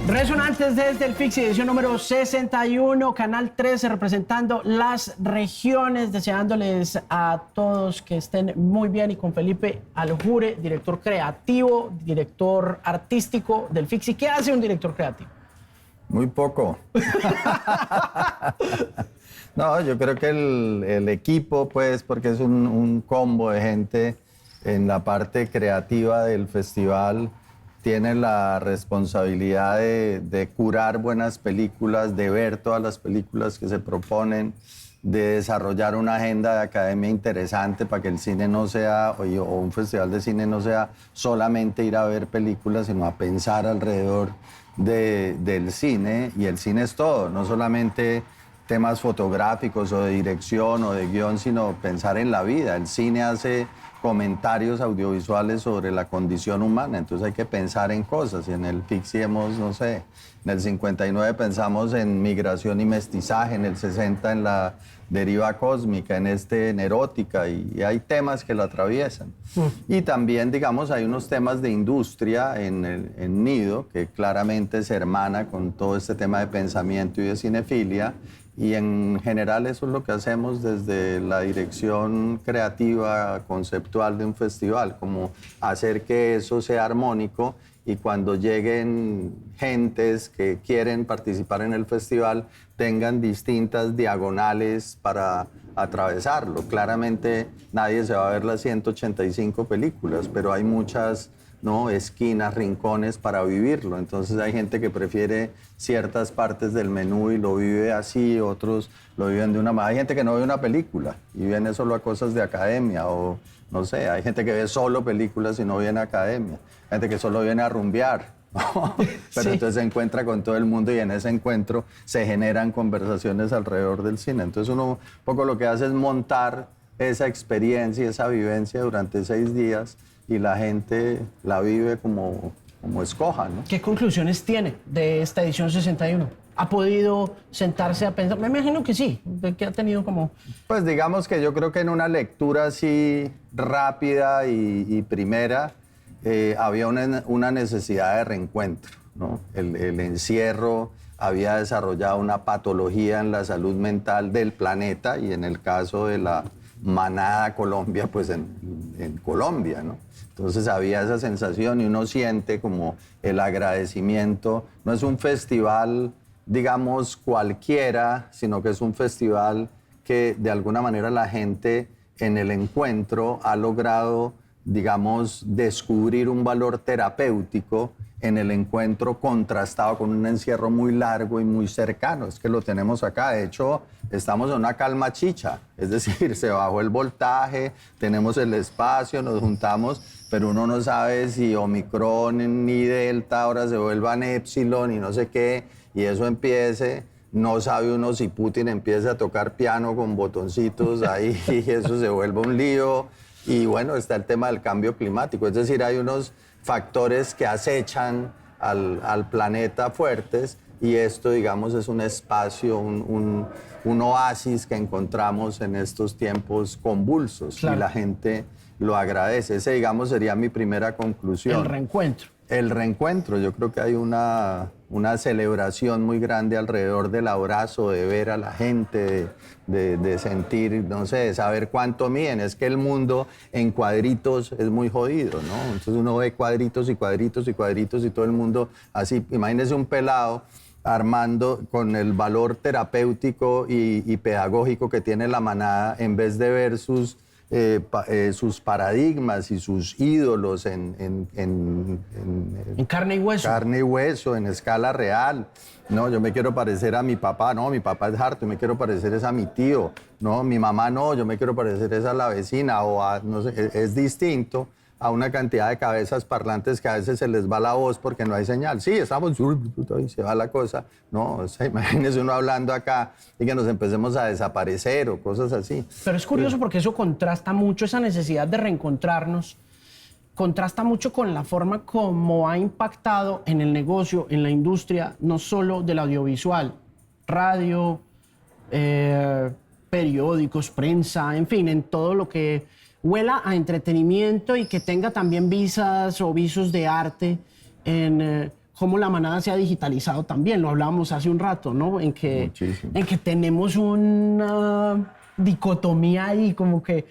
Resonantes desde el FICSI, edición número 61, Canal 13, representando las regiones, deseándoles a todos que estén muy bien, y con Felipe Aljure, director creativo, director artístico del FICSI. ¿Qué hace un director creativo? Muy poco. No, yo creo que el equipo, pues, porque es un combo de gente en la parte creativa del festival, tiene la responsabilidad de curar buenas películas, de ver todas las películas que se proponen, de desarrollar una agenda de academia interesante para que el cine no sea, o un festival de cine no sea solamente ir a ver películas, sino a pensar alrededor del cine. Y el cine es todo, no solamente temas fotográficos o de dirección o de guión, sino pensar en la vida. El cine hace comentarios audiovisuales sobre la condición humana, entonces hay que pensar en cosas, y en el FICSI hemos, no sé, en el 59 pensamos en migración y mestizaje, en el 60 en la deriva cósmica, en erótica, y hay temas que lo atraviesan. Y también, digamos, hay unos temas de industria en Nido, que claramente se hermana con todo este tema de pensamiento y de cinefilia. Y en general eso es lo que hacemos desde la dirección creativa, conceptual de un festival, como hacer que eso sea armónico, y cuando lleguen gentes que quieren participar en el festival tengan distintas diagonales para atravesarlo. Claramente nadie se va a ver las 185 películas, pero hay muchas, ¿no?, esquinas, rincones para vivirlo. Entonces hay gente que prefiere ciertas partes del menú y lo vive así, otros lo viven de una manera. Hay gente que no ve una película y viene solo a cosas de academia, o no sé, hay gente que ve solo películas y no viene a academia. Hay gente que solo viene a rumbear, ¿no? Pero sí, entonces se encuentra con todo el mundo, y en ese encuentro se generan conversaciones alrededor del cine. Entonces uno un poco lo que hace es montar esa experiencia, esa vivencia durante 6 días, y la gente la vive como escoja, ¿no? ¿Qué conclusiones tiene de esta edición 61? ¿Ha podido sentarse a pensar? Me imagino que sí, que ha tenido como... Pues digamos que yo creo que en una lectura así rápida y primera, había una necesidad de reencuentro, ¿no? El encierro había desarrollado una patología en la salud mental del planeta, y en el caso de la manada Colombia, pues en Colombia, ¿no? Entonces había esa sensación, y uno siente como el agradecimiento. No es un festival, digamos, cualquiera, sino que es un festival que de alguna manera la gente en el encuentro ha logrado, digamos, descubrir un valor terapéutico en el encuentro, contrastado con un encierro muy largo y muy cercano. Es que lo tenemos acá. De hecho, estamos en una calma chicha, es decir, se bajó el voltaje, tenemos el espacio, nos juntamos, pero uno no sabe si Omicron ni Delta ahora se vuelvan Epsilon y no sé qué, y eso empiece. No sabe uno si Putin empieza a tocar piano con botoncitos ahí y eso se vuelve un lío. Y bueno, está el tema del cambio climático, es decir, hay unos factores que acechan al planeta fuertes, y esto, digamos, es un espacio, un oasis que encontramos en estos tiempos convulsos. Claro. Y la gente lo agradece. Ese, digamos, sería mi primera conclusión. El reencuentro. El reencuentro, yo creo que hay una celebración muy grande alrededor del abrazo, de ver a la gente, de sentir, no sé, de saber cuánto miden. Es que el mundo en cuadritos es muy jodido, ¿no? Entonces uno ve cuadritos y cuadritos y cuadritos, y todo el mundo así. Imagínese un pelado armando con el valor terapéutico y pedagógico que tiene la manada, en vez de ver sus paradigmas y sus ídolos en carne y hueso. Carne y hueso, en escala real. No, yo me quiero parecer a mi papá. No, mi papá es harto, yo me quiero parecer es a mi tío. No, mi mamá no, yo me quiero parecer es a la vecina, o a, no sé, es distinto a una cantidad de cabezas parlantes que a veces se les va la voz porque no hay señal. Sí, estamos, y se va la cosa. No, o sea, imagínese uno hablando acá y que nos empecemos a desaparecer o cosas así. Pero es curioso porque eso contrasta mucho, esa necesidad de reencontrarnos, contrasta mucho con la forma como ha impactado en el negocio, en la industria, no solo del audiovisual, radio, periódicos, prensa, en fin, en todo lo que huela a entretenimiento y que tenga también visas o visos de arte, en cómo la manada se ha digitalizado también, lo hablábamos hace un rato, ¿no? Muchísimo. En que tenemos una dicotomía ahí, como que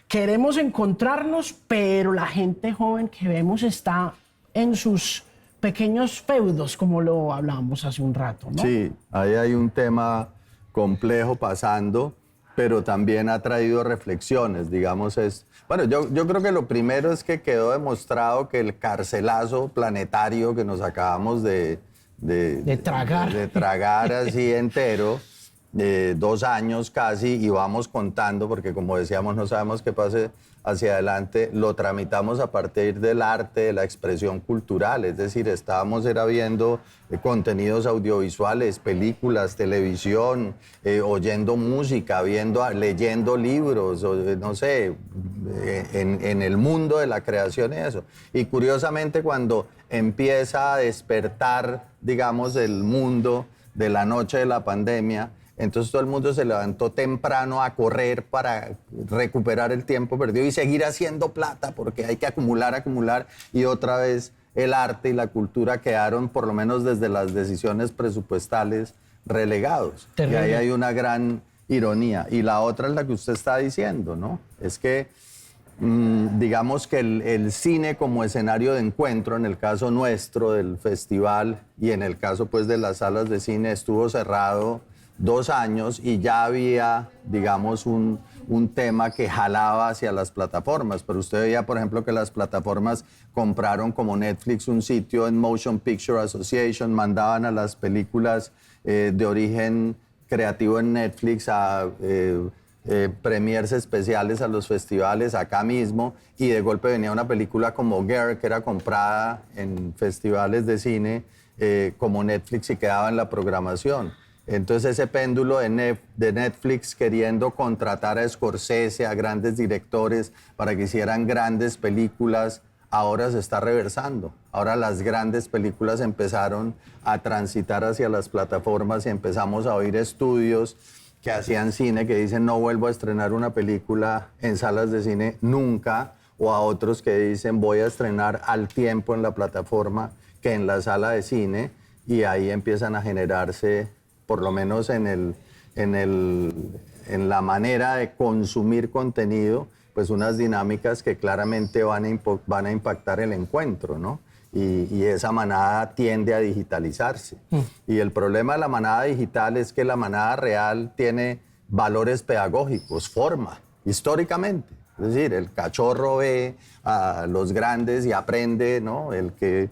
queremos encontrarnos, pero la gente joven que vemos está en sus pequeños feudos, como lo hablábamos hace un rato, ¿no? Sí, ahí hay un tema complejo pasando, pero también ha traído reflexiones, digamos. Bueno, yo creo que lo primero es que quedó demostrado que el carcelazo planetario que nos acabamos de tragar así entero, 2 años casi, y vamos contando, porque como decíamos, no sabemos qué pase hacia adelante, lo tramitamos a partir del arte, de la expresión cultural, es decir, era viendo contenidos audiovisuales, películas, televisión, oyendo música, leyendo libros, no sé, en el mundo de la creación y eso. Y curiosamente, cuando empieza a despertar, digamos, el mundo de la noche de la pandemia, entonces todo el mundo se levantó temprano a correr para recuperar el tiempo perdido y seguir haciendo plata, porque hay que acumular, y otra vez el arte y la cultura quedaron, por lo menos desde las decisiones presupuestales, relegados. Terrible. Y ahí hay una gran ironía. Y la otra es la que usted está diciendo, ¿no? Es que digamos que el cine como escenario de encuentro, en el caso nuestro del festival y en el caso pues de las salas de cine, estuvo cerrado 2 años y ya había, digamos, un tema que jalaba hacia las plataformas. Pero usted veía, por ejemplo, que las plataformas compraron como Netflix un sitio en Motion Picture Association, mandaban a las películas de origen creativo en Netflix a premiers especiales a los festivales acá mismo, y de golpe venía una película como Girl, que era comprada en festivales de cine como Netflix y quedaba en la programación. Entonces ese péndulo de Netflix queriendo contratar a Scorsese, a grandes directores para que hicieran grandes películas, ahora se está reversando. Ahora las grandes películas empezaron a transitar hacia las plataformas y empezamos a oír estudios que hacían cine que dicen no vuelvo a estrenar una película en salas de cine nunca, o a otros que dicen voy a estrenar al tiempo en la plataforma que en la sala de cine, y ahí empiezan a generarse, por lo menos en la manera de consumir contenido, pues unas dinámicas que claramente van a impactar el encuentro, ¿no? Y esa manada tiende a digitalizarse. Y el problema de la manada digital es que la manada real tiene valores pedagógicos, forma, históricamente. Es decir, el cachorro ve a los grandes y aprende, ¿no? El que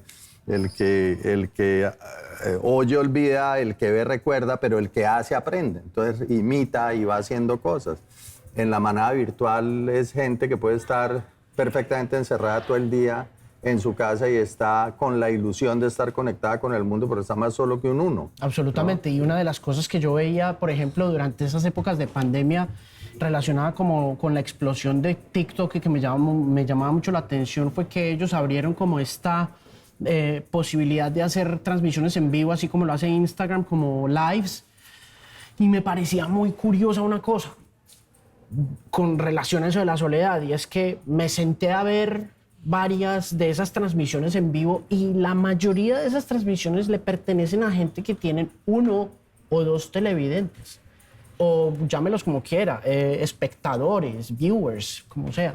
oye olvida, el que ve recuerda, pero el que hace aprende. Entonces imita y va haciendo cosas. En la manada virtual es gente que puede estar perfectamente encerrada todo el día en su casa y está con la ilusión de estar conectada con el mundo, pero está más solo que un uno. Absolutamente. ¿No? Y una de las cosas que yo veía, por ejemplo, durante esas épocas de pandemia, relacionada como con la explosión de TikTok, que me llamaba mucho la atención, fue que ellos abrieron como esta posibilidad de hacer transmisiones en vivo, así como lo hace Instagram, como lives. Y me parecía muy curiosa una cosa con relación a eso de la soledad, y es que me senté a ver varias de esas transmisiones en vivo y la mayoría de esas transmisiones le pertenecen a gente que tienen 1 o 2 televidentes, o llámelos como quiera, espectadores, viewers, como sea.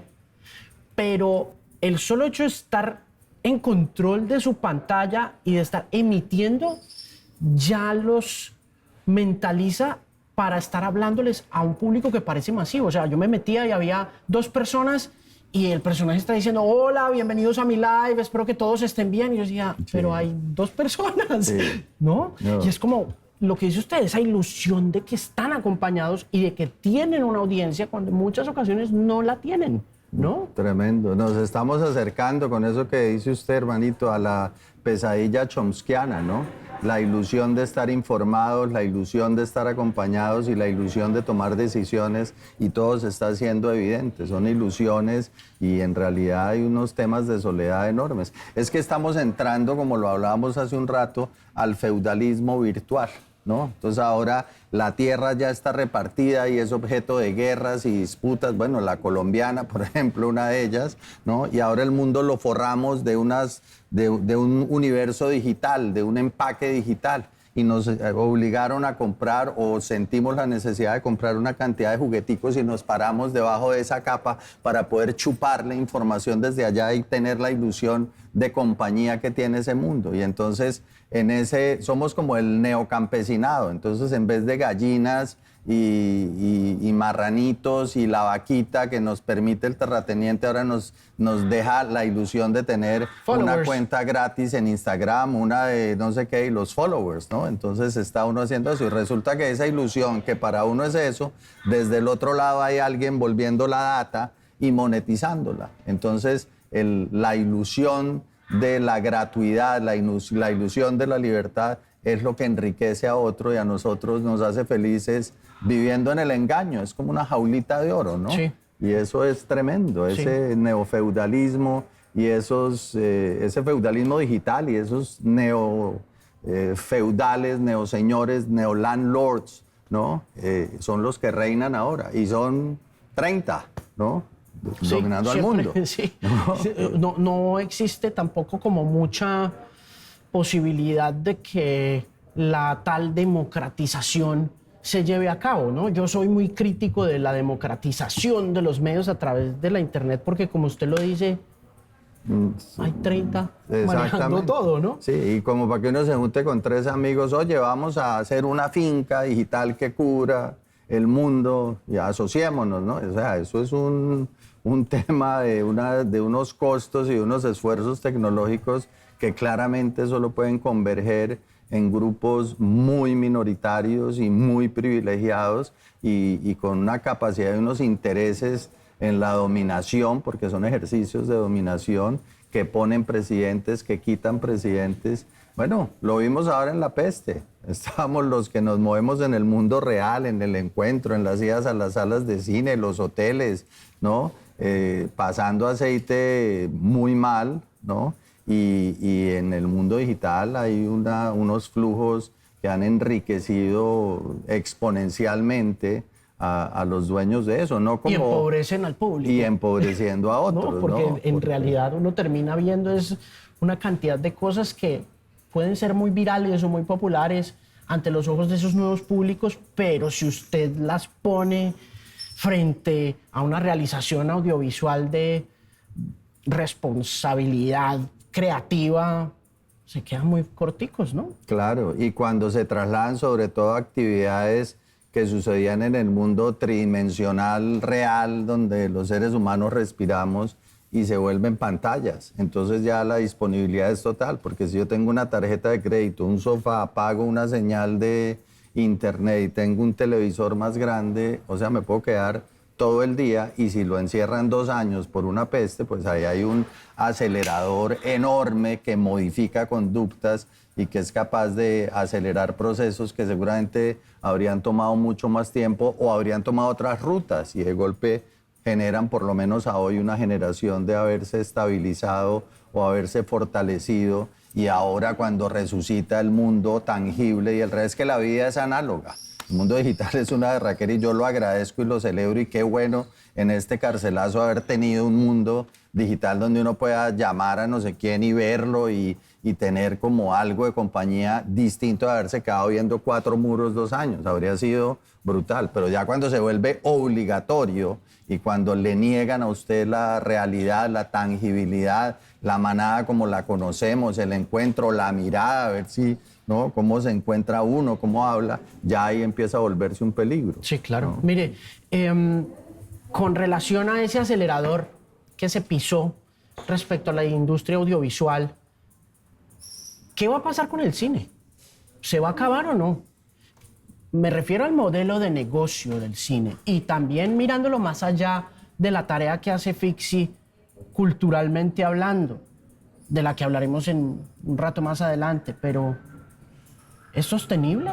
Pero el solo hecho de estar en control de su pantalla y de estar emitiendo ya los mentaliza para estar hablándoles a un público que parece masivo. O sea, yo me metía y había 2 personas y el personaje está diciendo, hola, bienvenidos a mi live, espero que todos estén bien. Y yo decía, sí, pero hay 2 personas, sí. ¿No? Y es como lo que dice usted, esa ilusión de que están acompañados y de que tienen una audiencia cuando en muchas ocasiones no la tienen, ¿no? Tremendo. Nos estamos acercando con eso que dice usted, hermanito, a la pesadilla chomskiana, ¿no? La ilusión de estar informados, la ilusión de estar acompañados y la ilusión de tomar decisiones, y todo se está haciendo evidente. Son ilusiones y en realidad hay unos temas de soledad enormes. Es que estamos entrando, como lo hablábamos hace un rato, al feudalismo virtual. ¿no? Entonces ahora la tierra ya está repartida y es objeto de guerras y disputas, bueno, la colombiana, por ejemplo, una de ellas, ¿no? Y ahora el mundo lo forramos de un universo digital, de un empaque digital. Y nos obligaron a comprar o sentimos la necesidad de comprar una cantidad de jugueticos y nos paramos debajo de esa capa para poder chupar la información desde allá y tener la ilusión de compañía que tiene ese mundo. Y entonces somos como el neocampesinado. Entonces en vez de gallinas y marranitos y la vaquita que nos permite el terrateniente, ahora nos deja la ilusión de tener una cuenta gratis en Instagram, una de no sé qué, y los followers, ¿no? Entonces está uno haciendo eso y resulta que esa ilusión que para uno es eso, desde el otro lado hay alguien volviendo la data y monetizándola. Entonces la ilusión de la gratuidad, la ilusión de la libertad es lo que enriquece a otro y a nosotros nos hace felices viviendo en el engaño. Es como una jaulita de oro, ¿no? Sí. Y eso es tremendo, ese neofeudalismo y ese feudalismo digital y esos feudales, neoseñores, neolandlords, ¿no? Son los que reinan ahora y son 30, ¿no? Dominando al mundo. Sí. No existe tampoco como mucha posibilidad de que la tal democratización se lleve a cabo, ¿no? Yo soy muy crítico de la democratización de los medios a través de la internet porque, como usted lo dice, hay 30 manejando todo, ¿no? Sí, y como para que uno se junte con 3 amigos, oye, vamos a hacer una finca digital que cubra el mundo, y asociémonos, ¿no? O sea, eso es un tema de unos costos y unos esfuerzos tecnológicos que claramente solo pueden converger en grupos muy minoritarios y muy privilegiados y con una capacidad y unos intereses en la dominación, porque son ejercicios de dominación que ponen presidentes, que quitan presidentes. Bueno, lo vimos ahora en la peste. Estamos los que nos movemos en el mundo real, en el encuentro, en las idas a las salas de cine, los hoteles, ¿no? Pasando aceite muy mal, ¿no? Y en el mundo digital hay unos flujos que han enriquecido exponencialmente a los dueños de eso, ¿no? Como, y empobrecen al público. Y empobreciendo a otros, ¿no? Porque en realidad uno termina viendo es una cantidad de cosas que pueden ser muy virales o muy populares ante los ojos de esos nuevos públicos, pero si usted las pone frente a una realización audiovisual de responsabilidad creativa, se quedan muy corticos, ¿no? Claro, y cuando se trasladan sobre todo a actividades que sucedían en el mundo tridimensional real, donde los seres humanos respiramos y se vuelven pantallas. Entonces ya la disponibilidad es total, porque si yo tengo una tarjeta de crédito, un sofá, pago una señal de internet y tengo un televisor más grande, o sea, me puedo quedar todo el día y si lo encierran 2 años por una peste, pues ahí hay un acelerador enorme que modifica conductas y que es capaz de acelerar procesos que seguramente habrían tomado mucho más tiempo o habrían tomado otras rutas y de golpe generan por lo menos a hoy una generación de haberse estabilizado o haberse fortalecido y ahora cuando resucita el mundo tangible y el resto es que la vida es análoga. El mundo digital es una berraquera y yo lo agradezco y lo celebro y qué bueno en este carcelazo haber tenido un mundo digital donde uno pueda llamar a no sé quién y verlo y tener como algo de compañía distinto de haberse quedado viendo 4 muros 2 años. Habría sido brutal, pero ya cuando se vuelve obligatorio y cuando le niegan a usted la realidad, la tangibilidad, la manada como la conocemos, el encuentro, la mirada, a ver si, ¿no? Cómo se encuentra uno, cómo habla, ya ahí empieza a volverse un peligro. Sí, claro. ¿No? Mire, con relación a ese acelerador que se pisó respecto a la industria audiovisual, ¿qué va a pasar con el cine? ¿Se va a acabar o no? Me refiero al modelo de negocio del cine y también mirándolo más allá de la tarea que hace Fixi culturalmente hablando, de la que hablaremos en un rato más adelante, pero ¿es sostenible?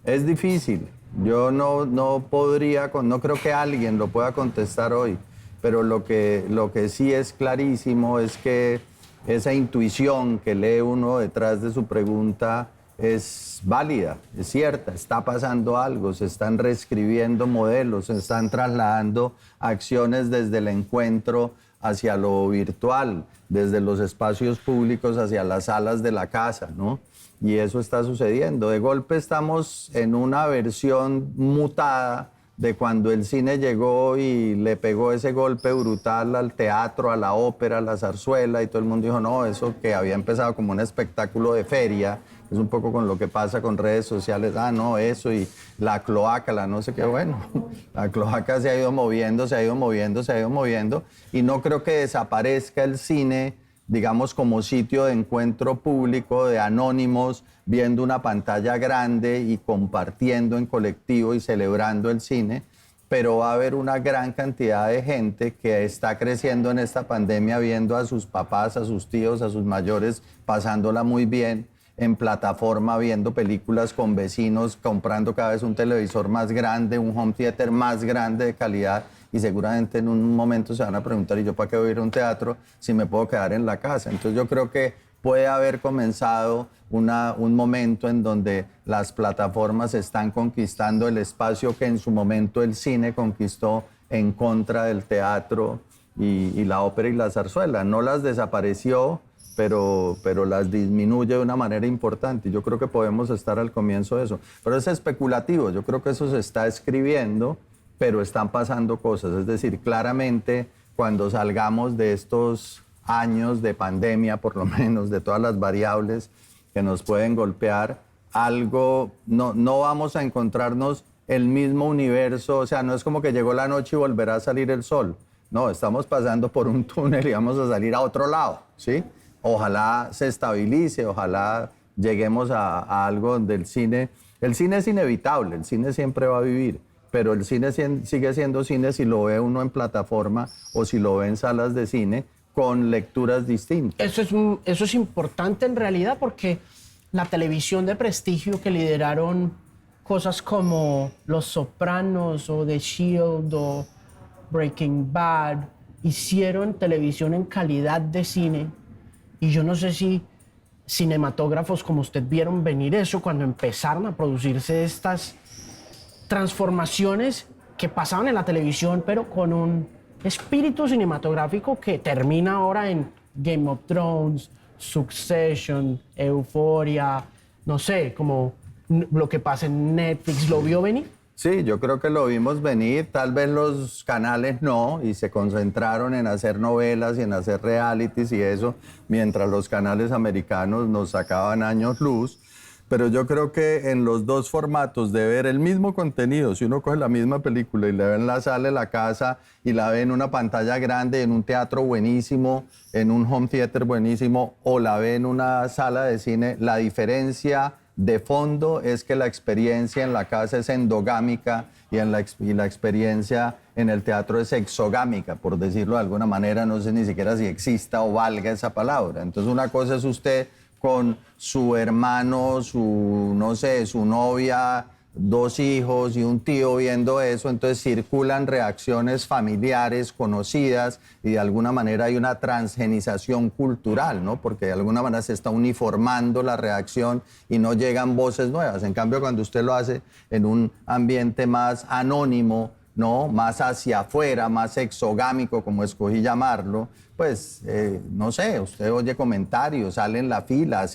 Es difícil. Yo no podría, no creo que alguien lo pueda contestar hoy, pero lo que sí es clarísimo es que esa intuición que lee uno detrás de su pregunta es válida, es cierta, está pasando algo, se están reescribiendo modelos, se están trasladando acciones desde el encuentro hacia lo virtual, desde los espacios públicos hacia las salas de la casa, ¿no? Y eso está sucediendo. De golpe estamos en una versión mutada de cuando el cine llegó y le pegó ese golpe brutal al teatro, a la ópera, a la zarzuela, y todo el mundo dijo, no, eso que había empezado como un espectáculo de feria, es un poco con lo que pasa con redes sociales, no, eso, y la cloaca, la no sé qué, bueno, la cloaca se ha ido moviendo, se ha ido moviendo, se ha ido moviendo, y no creo que desaparezca el cine, digamos, como sitio de encuentro público de anónimos, viendo una pantalla grande y compartiendo en colectivo y celebrando el cine, pero va a haber una gran cantidad de gente que está creciendo en esta pandemia viendo a sus papás, a sus tíos, a sus mayores, pasándola muy bien en plataforma, viendo películas con vecinos, comprando cada vez un televisor más grande, un home theater más grande de calidad, y seguramente en un momento se van a preguntar, ¿y yo para qué voy a ir a un teatro si me puedo quedar en la casa? Entonces yo creo que puede haber comenzado un momento en donde las plataformas están conquistando el espacio que en su momento el cine conquistó en contra del teatro y la ópera y la zarzuela. No las desapareció, pero las disminuye de una manera importante. Yo creo que podemos estar al comienzo de eso. Pero es especulativo, yo creo que eso se está escribiendo, pero están pasando cosas. Es decir, claramente cuando salgamos de estos años de pandemia, por lo menos, de todas las variables que nos pueden golpear, algo, no vamos a encontrarnos el mismo universo, o sea, no es como que llegó la noche y volverá a salir el sol. No, estamos pasando por un túnel y vamos a salir a otro lado, ¿sí? Ojalá se estabilice, ojalá lleguemos a algo donde el cine es inevitable, el cine siempre va a vivir, pero el cine sigue siendo cine si lo ve uno en plataforma o si lo ve en salas de cine con lecturas distintas. Eso es importante en realidad porque la televisión de prestigio que lideraron cosas como Los Sopranos o The Shield o Breaking Bad hicieron televisión en calidad de cine. Y yo no sé si cinematógrafos como usted vieron venir eso cuando empezaron a producirse estas transformaciones que pasaban en la televisión, pero con un espíritu cinematográfico que termina ahora en Game of Thrones, Succession, Euphoria, no sé, como lo que pasa en Netflix. ¿Lo vio venir? Sí, yo creo que lo vimos venir, tal vez los canales no, y se concentraron en hacer novelas y en hacer realities y eso, mientras los canales americanos nos sacaban años luz. Pero yo creo que en los dos formatos de ver el mismo contenido, si uno coge la misma película y la ve en la sala de la casa y la ve en una pantalla grande, en un teatro buenísimo, en un home theater buenísimo, o la ve en una sala de cine, la diferencia de fondo es que la experiencia en la casa es endogámica y la experiencia en el teatro es exogámica, por decirlo de alguna manera, no sé ni siquiera si exista o valga esa palabra. Entonces una cosa es usted con su hermano, no sé, su novia, 2 hijos y un tío viendo eso, entonces circulan reacciones familiares conocidas y de alguna manera hay una transgenización cultural, ¿no? Porque de alguna manera se está uniformando la reacción y no llegan voces nuevas. En cambio, cuando usted lo hace en un ambiente más anónimo, ¿no? Más hacia afuera, más exogámico, como escogí llamarlo, pues, no sé, usted oye comentarios, sale en la fila,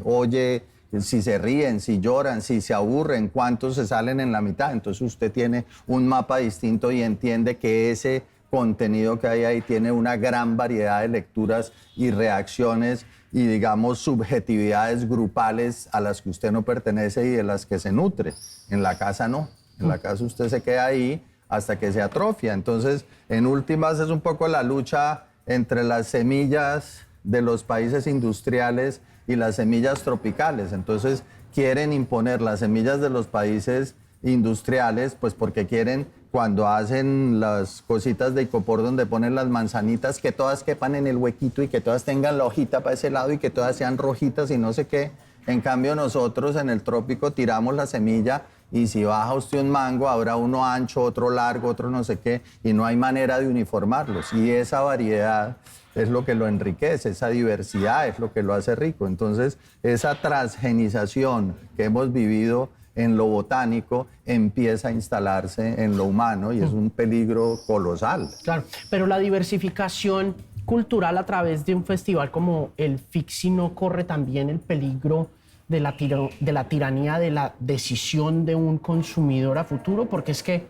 oye si se ríen, si lloran, si se aburren, cuántos se salen en la mitad. Entonces usted tiene un mapa distinto y entiende que ese contenido que hay ahí tiene una gran variedad de lecturas y reacciones y, digamos, subjetividades grupales a las que usted no pertenece y de las que se nutre. En la casa no. En la casa usted se queda ahí hasta que se atrofia. Entonces, en últimas, es un poco la lucha entre las semillas de los países industriales y las semillas tropicales. Entonces, quieren imponer las semillas de los países industriales, pues porque quieren, cuando hacen las cositas de icopor donde ponen las manzanitas, que todas quepan en el huequito y que todas tengan la hojita para ese lado y que todas sean rojitas y no sé qué. En cambio, nosotros en el trópico tiramos la semilla y si baja usted un mango, habrá uno ancho, otro largo, otro no sé qué, y no hay manera de uniformarlos. Y esa variedad es lo que lo enriquece, esa diversidad es lo que lo hace rico. Entonces, esa transgenización que hemos vivido en lo botánico empieza a instalarse en lo humano y es un peligro colosal. Claro, pero la diversificación cultural a través de un festival como el FICSI no corre también el peligro de la tiranía de la decisión de un consumidor a futuro, porque es que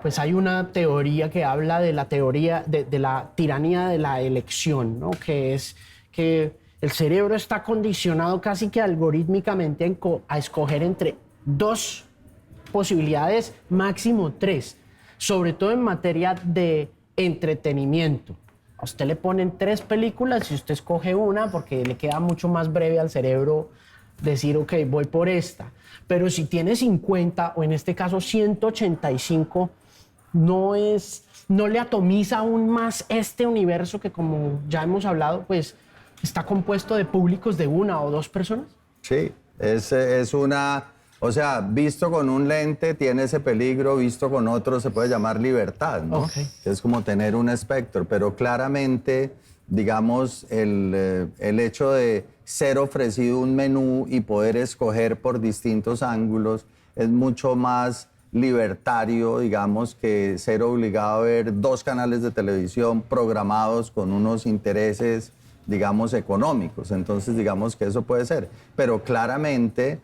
pues hay una teoría que habla de la teoría de la tiranía de la elección, ¿no? Que es que el cerebro está condicionado casi que algorítmicamente a escoger entre dos posibilidades, máximo tres, sobre todo en materia de entretenimiento. A usted le ponen 3 películas y usted escoge una porque le queda mucho más breve al cerebro decir, ok, voy por esta. Pero si tiene 50 o en este caso 185, no le atomiza aún más este universo que, como ya hemos hablado, pues está compuesto de públicos de 1 o 2 personas. Sí, es una... O sea, visto con un lente tiene ese peligro, visto con otro se puede llamar libertad, ¿no? Okay. Es como tener un espectro, pero claramente, digamos, el hecho de ser ofrecido un menú y poder escoger por distintos ángulos es mucho más libertario, digamos, que ser obligado a ver 2 canales de televisión programados con unos intereses, digamos, económicos. Entonces, digamos que eso puede ser. Pero claramente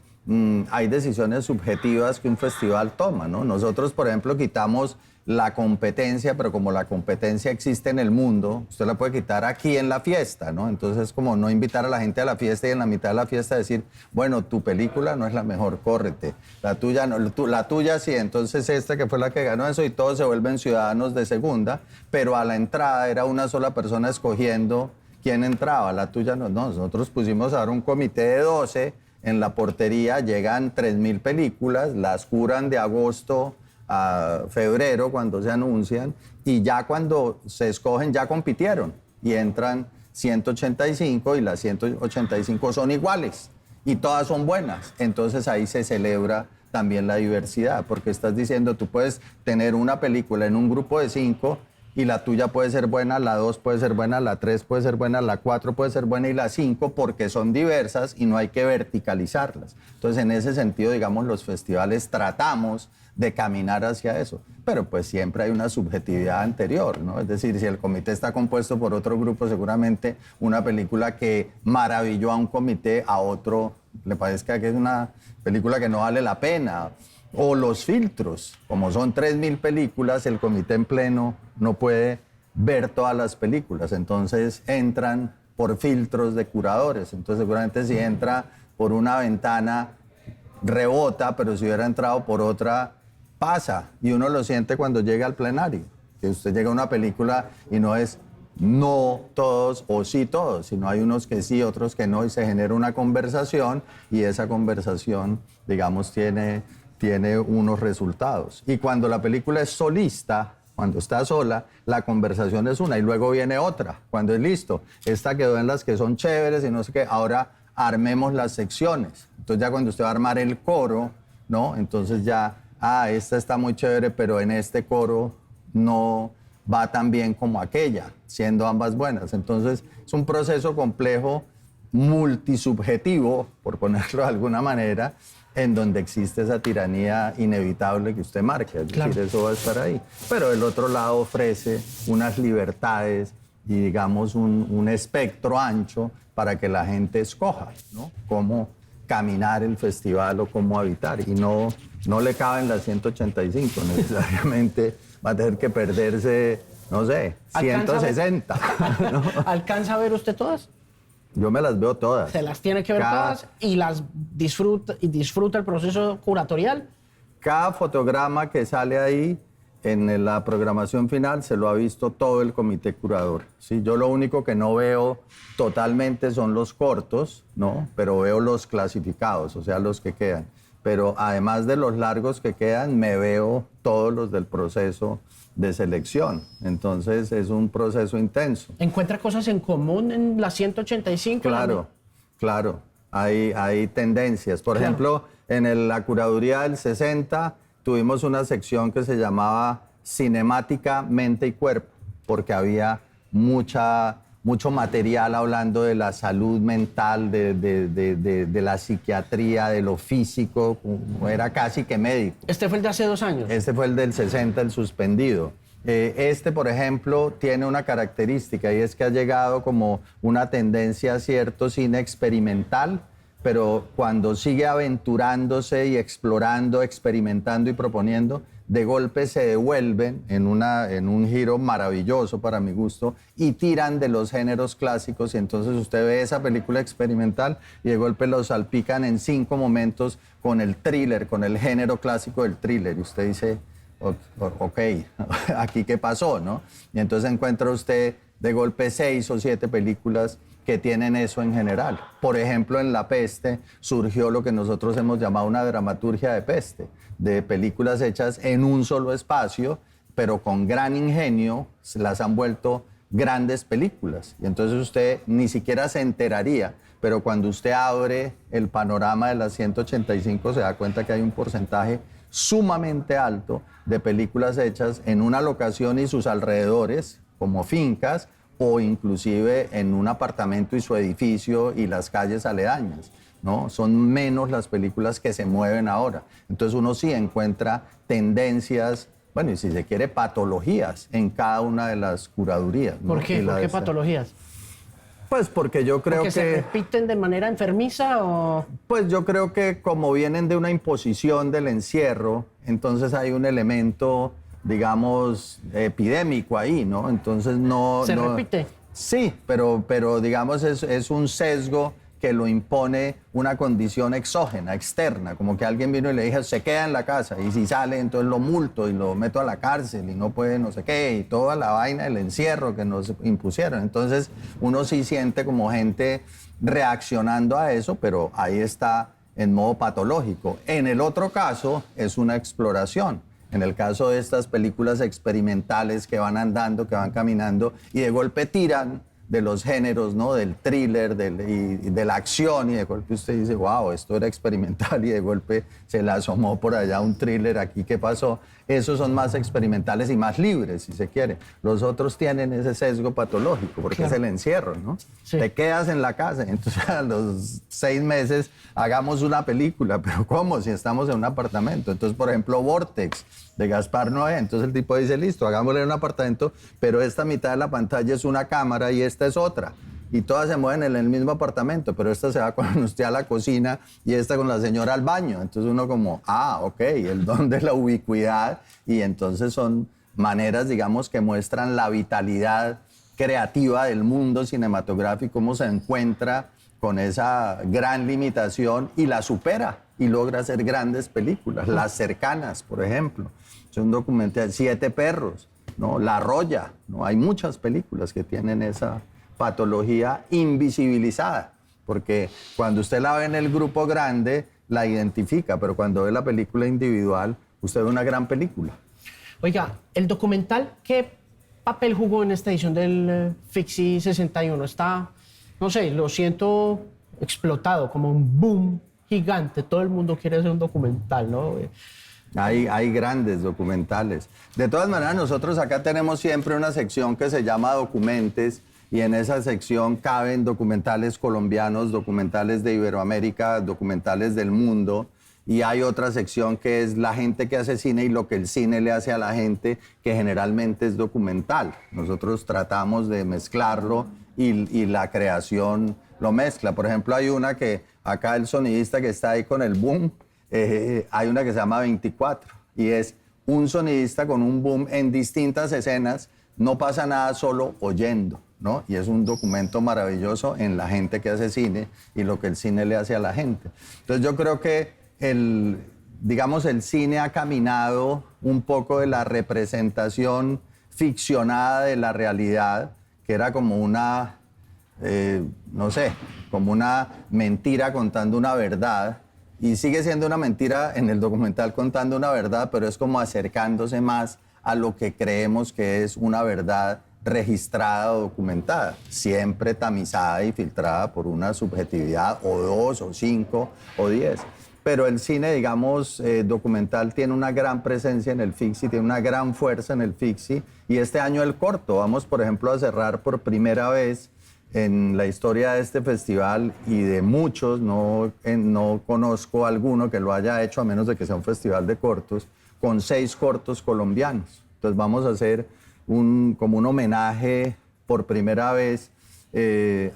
hay decisiones subjetivas que un festival toma, ¿no? Nosotros, por ejemplo, quitamos la competencia, pero como la competencia existe en el mundo, usted la puede quitar aquí en la fiesta, ¿no? Entonces, como no invitar a la gente a la fiesta y en la mitad de la fiesta decir, bueno, tu película no es la mejor, córrete. La tuya no, la tuya sí, entonces esta que fue la que ganó eso y todos se vuelven ciudadanos de segunda, pero a la entrada era una sola persona escogiendo quién entraba, la tuya no. No, nosotros pusimos ahora un comité de 12. En la portería llegan 3.000 películas, las curan de agosto a febrero cuando se anuncian y ya cuando se escogen ya compitieron y entran 185 y las 185 son iguales y todas son buenas. Entonces ahí se celebra también la diversidad porque estás diciendo tú puedes tener una película en un grupo de 5 y la tuya puede ser buena, la 2 puede ser buena, la 3 puede ser buena, la 4 puede ser buena y la 5 porque son diversas y no hay que verticalizarlas. Entonces, en ese sentido, digamos, los festivales tratamos de caminar hacia eso, pero pues siempre hay una subjetividad anterior, ¿no? Es decir, si el comité está compuesto por otro grupo, seguramente una película que maravilló a un comité, a otro le parezca que es una película que no vale la pena. O los filtros, como son 3.000 películas, el comité en pleno no puede ver todas las películas, entonces entran por filtros de curadores, entonces seguramente si entra por una ventana rebota, pero si hubiera entrado por otra pasa, y uno lo siente cuando llega al plenario, que usted llega a una película y no es no todos o sí todos, sino hay unos que sí, otros que no, y se genera una conversación y esa conversación, digamos, tiene unos resultados. Y cuando la película es solista, cuando está sola, la conversación es una y luego viene otra. Cuando es listo, esta quedó en las que son chéveres y no sé qué, ahora armemos las secciones. Entonces ya cuando usted va a armar el coro, ¿no? Entonces ya, esta está muy chévere, pero en este coro no va tan bien como aquella, siendo ambas buenas. Entonces es un proceso complejo, multisubjetivo, por ponerlo de alguna manera, en donde existe esa tiranía inevitable que usted marca, es decir, eso va a estar ahí. Pero el otro lado ofrece unas libertades y, digamos, un espectro ancho para que la gente escoja, ¿no? Cómo caminar el festival o cómo habitar. Y no le caben las 185, necesariamente va a tener que perderse, no sé, 160. ¿No? ¿Alcanza a ver usted todas? Yo me las veo todas. Se las tiene que ver todas y las disfruta el proceso curatorial. Cada fotograma que sale ahí en la programación final se lo ha visto todo el comité curador. ¿Sí? Yo lo único que no veo totalmente son los cortos, ¿no? Pero veo los clasificados, o sea, los que quedan. Pero además de los largos que quedan, me veo todos los del proceso de selección. Entonces es un proceso intenso. ¿Encuentra cosas en común en las 185? Claro. Hay tendencias. Por ejemplo, la curaduría del 60 tuvimos una sección que se llamaba Cinemática, Mente y Cuerpo, porque había mucho material hablando de la salud mental, de la psiquiatría, de lo físico, era casi que médico. ¿Este fue el de hace 2 años? Este fue el del 60, el suspendido. Por ejemplo, tiene una característica y es que ha llegado como una tendencia a cierto cine experimental, pero cuando sigue aventurándose y explorando, experimentando y proponiendo, de golpe se devuelven en un giro maravilloso para mi gusto y tiran de los géneros clásicos y entonces usted ve esa película experimental y de golpe lo salpican en 5 momentos con el thriller, con el género clásico del thriller y usted dice, ok, aquí qué pasó, ¿no? Y entonces encuentra usted de golpe 6 o 7 películas que tienen eso en general. Por ejemplo, en La Peste surgió lo que nosotros hemos llamado una dramaturgia de peste, de películas hechas en un solo espacio, pero con gran ingenio, se las han vuelto grandes películas. Y entonces usted ni siquiera se enteraría, pero cuando usted abre el panorama de las 185 se da cuenta que hay un porcentaje sumamente alto de películas hechas en una locación y sus alrededores, como fincas, o inclusive en un apartamento y su edificio y las calles aledañas, ¿no? Son menos las películas que se mueven ahora. Entonces uno sí encuentra tendencias, bueno, y si se quiere, patologías en cada una de las curadurías, ¿no? ¿Por qué? ¿Por qué patologías? Pues porque yo creo ¿Porque se repiten de manera enfermiza o...? Pues yo creo que como vienen de una imposición del encierro, entonces hay un elemento, digamos, epidémico ahí, ¿no? Entonces no... ¿Se repite? Sí, pero digamos es un sesgo que lo impone una condición exógena, externa, como que alguien vino y le dije, se queda en la casa, y si sale, entonces lo multo y lo meto a la cárcel y no puede no sé qué, y toda la vaina del encierro que nos impusieron. Entonces uno sí siente como gente reaccionando a eso, pero ahí está en modo patológico. En el otro caso es una exploración. En el caso de estas películas experimentales que van andando, que van caminando y de golpe tiran de los géneros, ¿no? Del thriller y de la acción y de golpe usted dice, wow, esto era experimental y de golpe se le asomó por allá un thriller aquí, ¿qué pasó? Esos son más experimentales y más libres, si se quiere. Los otros tienen ese sesgo patológico porque claro, es el encierro, ¿no? Sí. Te quedas en la casa, entonces a los 6 meses hagamos una película, pero ¿cómo? Si estamos en un apartamento. Entonces, por ejemplo, Vortex de Gaspar Noé. Entonces el tipo dice, listo, hagámosle un apartamento, pero esta mitad de la pantalla es una cámara y esta es otra. Y todas se mueven en el mismo apartamento, pero esta se va con usted a la cocina y esta con la señora al baño. Entonces uno como, ok, el don de la ubicuidad. Y entonces son maneras, digamos, que muestran la vitalidad creativa del mundo cinematográfico, cómo se encuentra con esa gran limitación y la supera y logra hacer grandes películas. Las Cercanas, por ejemplo. Es un documental, 7 perros, ¿no? La Roya, ¿no? Hay muchas películas que tienen esa patología invisibilizada, porque cuando usted la ve en el grupo grande, la identifica, pero cuando ve la película individual, usted ve una gran película. Oiga, el documental, ¿qué papel jugó en esta edición del FICSI 61? Está, no sé, lo siento explotado, como un boom gigante. Todo el mundo quiere hacer un documental, ¿no? Hay grandes documentales. De todas maneras, nosotros acá tenemos siempre una sección que se llama Documentes y en esa sección caben documentales colombianos, documentales de Iberoamérica, documentales del mundo. Y hay otra sección que es la gente que hace cine y lo que el cine le hace a la gente, que generalmente es documental. Nosotros tratamos de mezclarlo y la creación lo mezcla. Por ejemplo, hay una que acá el sonidista que está ahí con el boom, hay una que se llama 24 y es un sonidista con un boom en distintas escenas, no pasa nada solo oyendo, ¿no? Y es un documento maravilloso en la gente que hace cine y lo que el cine le hace a la gente. Entonces yo creo que digamos, el cine ha caminado un poco de la representación ficcionada de la realidad, que era como una, no sé, como una mentira contando una verdad, y sigue siendo una mentira en el documental contando una verdad, pero es como acercándose más a lo que creemos que es una verdad registrada o documentada, siempre tamizada y filtrada por una subjetividad o 2 o 5 o 10. pero el cine, digamos, documental tiene una gran presencia en el FICSI, tiene una gran fuerza en el FICSI, y este año el corto, vamos por ejemplo a cerrar por primera vez en la historia de este festival y de muchos, no conozco alguno que lo haya hecho a menos de que sea un festival de cortos, con 6 cortos colombianos. Entonces vamos a hacer como un homenaje por primera vez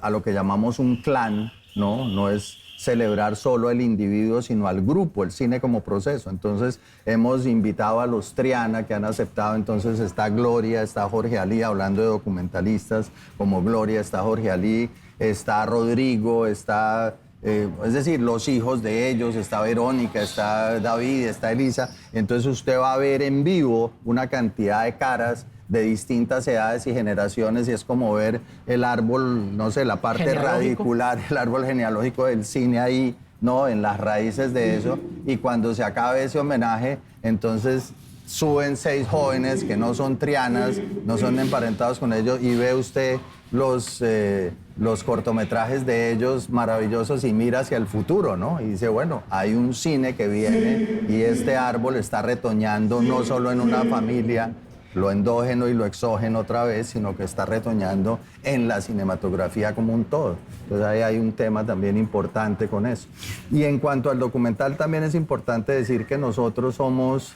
a lo que llamamos un clan, ¿no? No es celebrar solo el individuo, sino al grupo, el cine como proceso. Entonces hemos invitado a los Triana, que han aceptado. Entonces está Gloria, está Jorge Alí, hablando de documentalistas como Gloria, está Jorge Alí, está Rodrigo, está, es decir, los hijos de ellos, está Verónica, está David, está Elisa. Entonces usted va a ver en vivo una cantidad de caras de distintas edades y generaciones, y es como ver el árbol, no sé, la parte radicular, el árbol genealógico del cine ahí, ¿no? En las raíces de eso. Y cuando se acabe ese homenaje, entonces suben 6 jóvenes que no son trianas, no son emparentados con ellos, y ve usted los cortometrajes de ellos maravillosos y mira hacia el futuro, ¿no? Y dice, bueno, hay un cine que viene y este árbol está retoñando no solo en una familia, lo endógeno y lo exógeno otra vez, sino que está retoñando en la cinematografía como un todo. Entonces ahí hay un tema también importante con eso. Y en cuanto al documental, también es importante decir que nosotros somos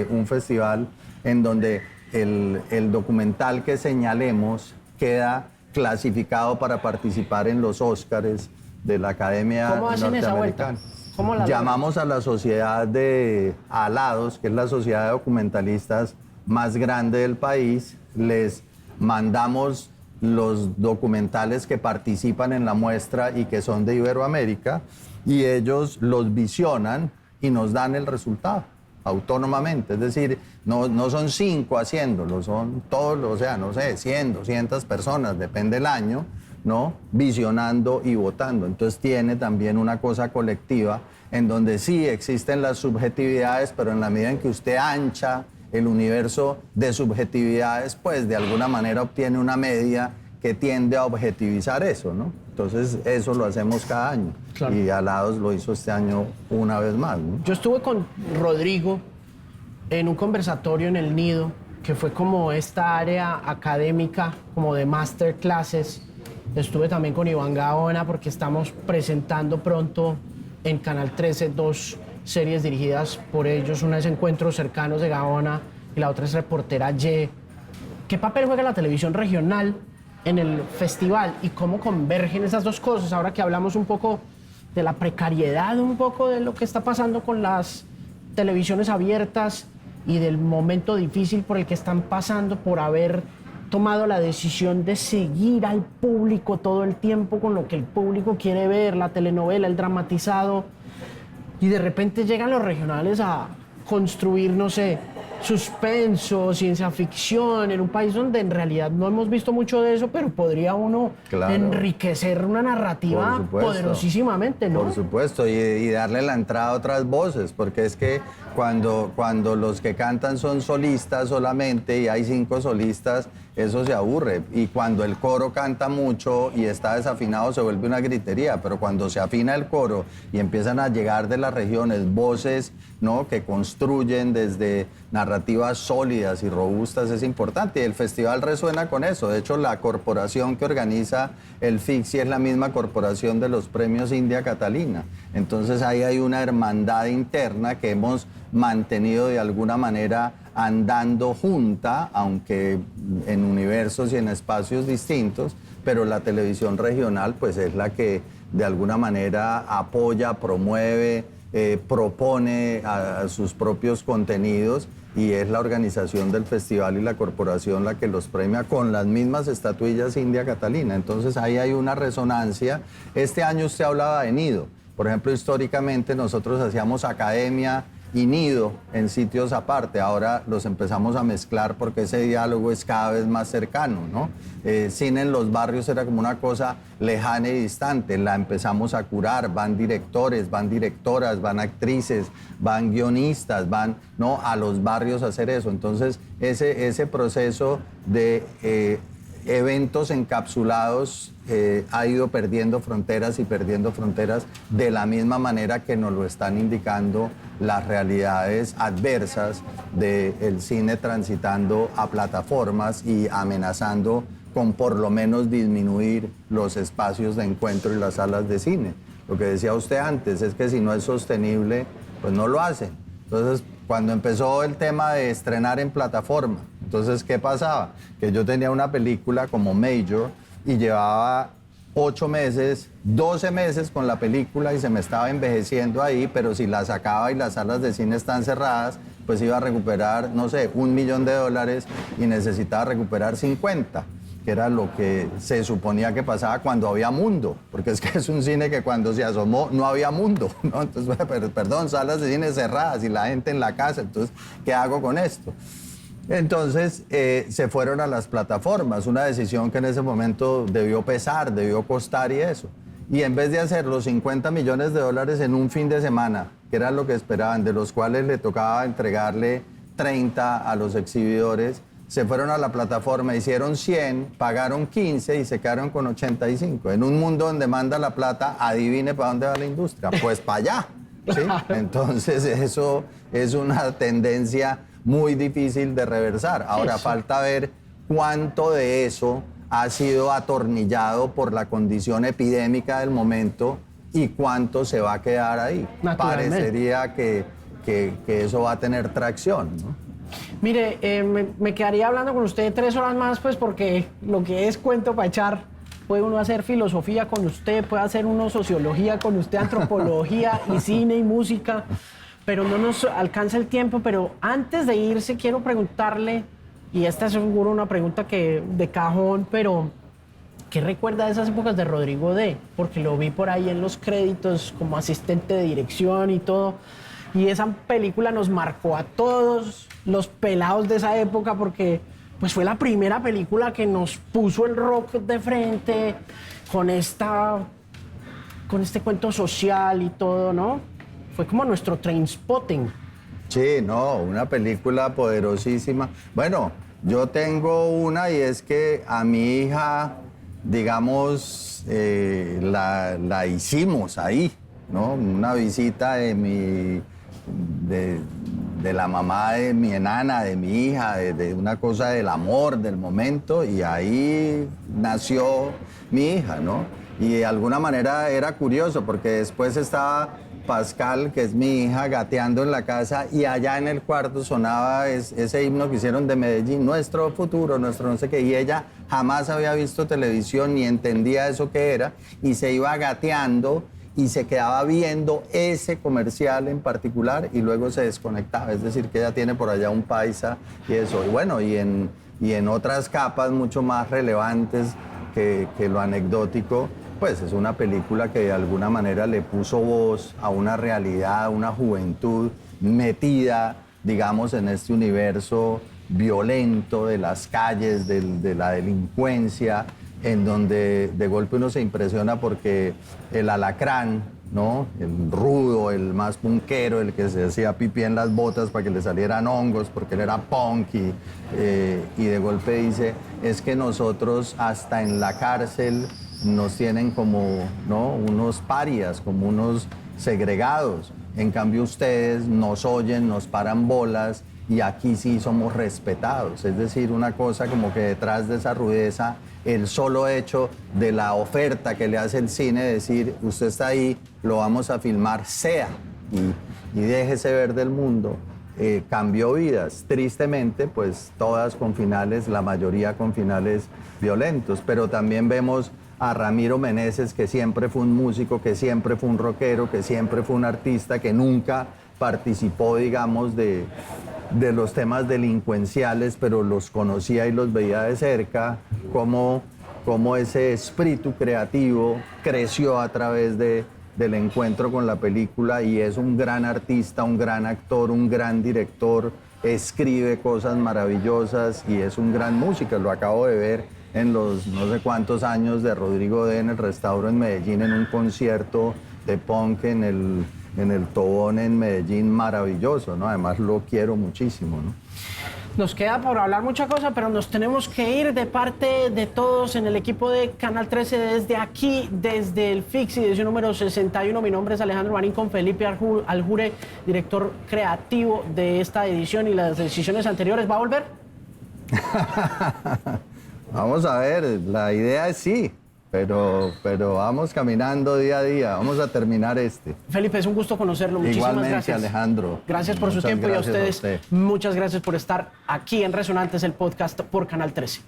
un festival en donde el documental que señalemos queda clasificado para participar en los Óscars de la Academia Norteamericana. ¿Cómo la llamamos a la sociedad de Alados, que es la sociedad de documentalistas más grande del país, les mandamos los documentales que participan en la muestra y que son de Iberoamérica, y ellos los visionan y nos dan el resultado autónomamente. Es decir, no son 5 haciéndolo, son todos, o sea, no sé, 100, 200 personas, depende del año, ¿no? Visionando y votando. Entonces tiene también una cosa colectiva en donde sí existen las subjetividades, pero en la medida en que usted ancha el universo de subjetividades, pues de alguna manera obtiene una media que tiende a objetivizar eso, ¿no? Entonces eso lo hacemos cada año. Claro. Y Alados lo hizo este año una vez más, ¿no? Yo estuve con Rodrigo en un conversatorio en el Nido, que fue como esta área académica, como de masterclasses. Estuve también con Iván Gaona porque estamos presentando pronto en Canal 13 2 series dirigidas por ellos. Una es Encuentros Cercanos de Gaona y la otra es Reportera Y. ¿Qué papel juega la televisión regional en el festival y cómo convergen esas dos cosas? Ahora que hablamos un poco de la precariedad, un poco de lo que está pasando con las televisiones abiertas y del momento difícil por el que están pasando por haber tomado la decisión de seguir al público todo el tiempo con lo que el público quiere ver, la telenovela, el dramatizado. Y de repente llegan los regionales a construir, no sé, suspenso, ciencia ficción, en un país donde en realidad no hemos visto mucho de eso, pero podría uno enriquecer una narrativa poderosísimamente, ¿no? Por supuesto, y darle la entrada a otras voces, porque es que cuando los que cantan son solistas solamente y hay 5 solistas, eso se aburre. Y cuando el coro canta mucho y está desafinado, se vuelve una gritería. Pero cuando se afina el coro y empiezan a llegar de las regiones voces, ¿no?, que construyen desde narrativas sólidas y robustas, es importante. Y el festival resuena con eso. De hecho, la corporación que organiza el FICSI es la misma corporación de los premios India Catalina. Entonces ahí hay una hermandad interna que hemos mantenido de alguna manera andando junta, aunque en universos y en espacios distintos, pero la televisión regional pues es la que de alguna manera apoya, promueve, propone a sus propios contenidos, y es la organización del festival y la corporación la que los premia con las mismas estatuillas India Catalina. Entonces ahí hay una resonancia. Este año usted hablaba de Nido. Por ejemplo, históricamente nosotros hacíamos academia y Nido en sitios aparte. Ahora los empezamos a mezclar porque ese diálogo es cada vez más cercano, ¿no? Cine en los barrios era como una cosa lejana y distante. La empezamos a curar. Van directores, van directoras, van actrices, van guionistas, van, ¿no?, a los barrios a hacer eso. Entonces ese proceso de eventos encapsulados ha ido perdiendo fronteras y perdiendo fronteras de la misma manera que nos lo están indicando las realidades adversas del cine transitando a plataformas y amenazando con por lo menos disminuir los espacios de encuentro y las salas de cine. Lo que decía usted antes es que si no es sostenible, pues no lo hacen. Entonces, cuando empezó el tema de estrenar en plataforma, entonces, ¿qué pasaba? Que yo tenía una película como Major y llevaba 8 meses, 12 meses con la película y se me estaba envejeciendo ahí, pero si la sacaba y las salas de cine están cerradas, pues iba a recuperar, no sé, $1.000.000 y necesitaba recuperar 50, que era lo que se suponía que pasaba cuando había mundo, porque es que es un cine que cuando se asomó no había mundo, ¿no? Entonces, perdón, salas de cine cerradas y la gente en la casa, entonces, ¿qué hago con esto? Entonces se fueron a las plataformas, una decisión que en ese momento debió pesar, debió costar y eso. Y en vez de hacer los $50 millones en un fin de semana, que era lo que esperaban, de los cuales le tocaba entregarle 30 a los exhibidores, se fueron a la plataforma, hicieron 100, pagaron 15 y se quedaron con 85. En un mundo donde manda la plata, adivine para dónde va la industria, pues para allá. ¿Sí? Entonces eso es una tendencia muy difícil de reversar. Ahora falta ver cuánto de eso ha sido atornillado por la condición epidémica del momento y cuánto se va a quedar ahí. Parecería que eso va a tener tracción, ¿no? Mire, me quedaría hablando con usted 3 horas más, pues porque lo que es cuento para echar, puede uno hacer filosofía con usted, puede hacer uno sociología con usted, antropología y cine y música, pero no nos alcanza el tiempo. Pero antes de irse quiero preguntarle, y esta es seguro una pregunta que de cajón, pero ¿qué recuerda de esas épocas de Rodrigo D? Porque lo vi por ahí en los créditos como asistente de dirección y todo, y esa película nos marcó a todos los pelados de esa época porque pues fue la primera película que nos puso el rock de frente con este cuento social y todo, ¿no? Fue como nuestro Trainspotting. Sí, no, una película poderosísima. Bueno, yo tengo una y es que a mi hija, digamos, la hicimos ahí, ¿no? Una visita de la mamá de mi enana, de mi hija, de una cosa del amor, del momento, y ahí nació mi hija, ¿no? Y de alguna manera era curioso porque después estaba Pascal, que es mi hija, gateando en la casa y allá en el cuarto sonaba ese himno que hicieron de Medellín, nuestro futuro, nuestro no sé qué, y ella jamás había visto televisión ni entendía eso que era y se iba gateando y se quedaba viendo ese comercial en particular y luego se desconectaba, es decir, que ella tiene por allá un paisa y eso, y bueno, y en otras capas mucho más relevantes que lo anecdótico, pues es una película que de alguna manera le puso voz a una realidad, a una juventud metida, digamos, en este universo violento de las calles, de la delincuencia, en donde de golpe uno se impresiona porque el alacrán, ¿no? El rudo, el más punkero, el que se hacía pipí en las botas para que le salieran hongos, porque él era punk y de golpe dice, es que nosotros hasta en la cárcel nos tienen como, ¿no? Unos parias, como unos segregados. En cambio ustedes nos oyen, nos paran bolas y aquí sí somos respetados. Es decir, una cosa como que detrás de esa rudeza, el solo hecho de la oferta que le hace el cine, decir, usted está ahí, lo vamos a filmar, sea, y déjese ver del mundo, cambió vidas. Tristemente, pues todas con finales, la mayoría con finales violentos, pero también vemos a Ramiro Meneses, que siempre fue un músico, que siempre fue un rockero, que siempre fue un artista, que nunca participó, digamos, de los temas delincuenciales, pero los conocía y los veía de cerca, cómo ese espíritu creativo creció a través del encuentro con la película y es un gran artista, un gran actor, un gran director, escribe cosas maravillosas y es un gran músico. Lo acabo de ver en los no sé cuántos años de Rodrigo D en el Restauro en Medellín, en un concierto de punk en el Tobón en Medellín, maravilloso, ¿no? Además lo quiero muchísimo, ¿no? Nos queda por hablar mucha cosa, pero nos tenemos que ir de parte de todos en el equipo de Canal 13 desde aquí, desde el Fix, edición número 61. Mi nombre es Alejandro Marín con Felipe Aljure, director creativo de esta edición y las decisiones anteriores. ¿Va a volver? Vamos a ver, la idea es sí, pero vamos caminando día a día, vamos a terminar este. Felipe, es un gusto conocerlo, muchísimas Igualmente, gracias. Alejandro. Gracias por su Muchas tiempo y a gracias ustedes usted. muchas gracias por estar aquí en Resonantes, el podcast por Canal 13.